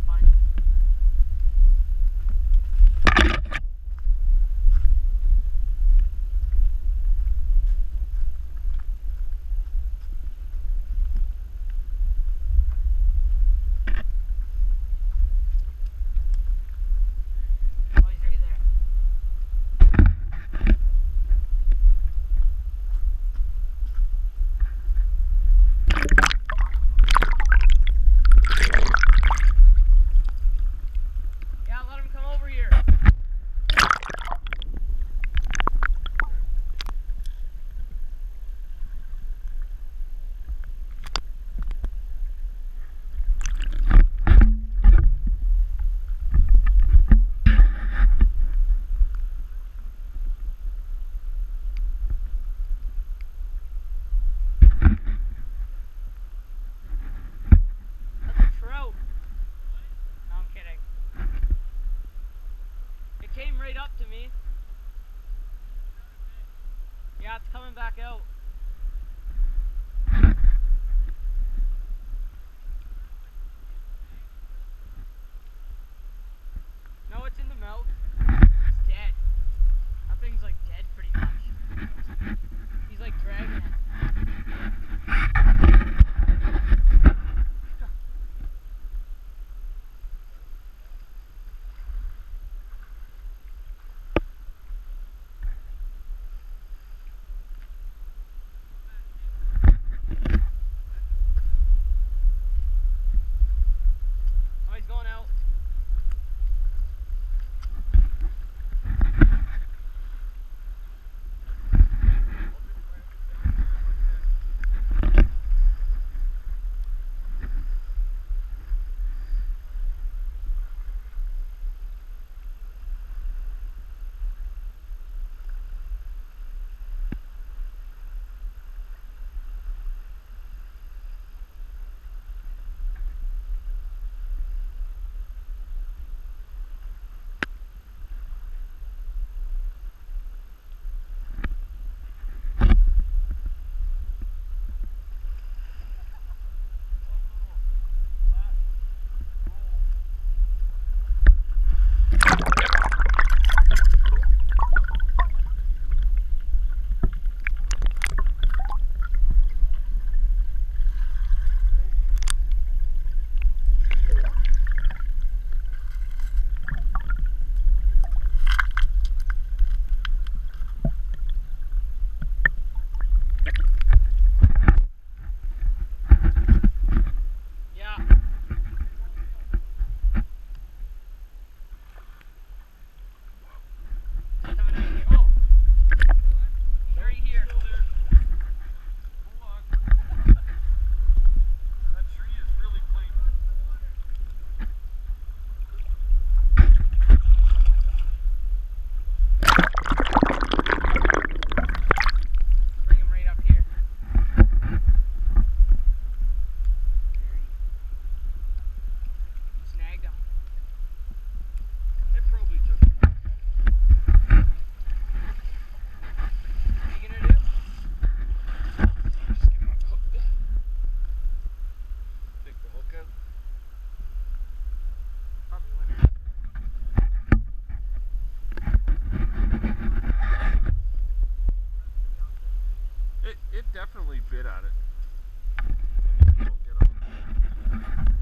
I'll find it. Oh, he's right there. Yeah, let him come over here. That's a trout. No, I'm kidding. It came right up to me. Yeah, it's coming back out. No, it's in the mouth. It's dead. That thing's like dead pretty much. He's like dragging it. Oh, he's going out. Yeah. He's coming out here. Oh! He's right here. Hold on. That tree is really clean. Bring him right up here. Snagged him. It probably took. What are you gonna do? Just get my hook. Take the hook out. Probably went out. It definitely bit at it. We'll get on.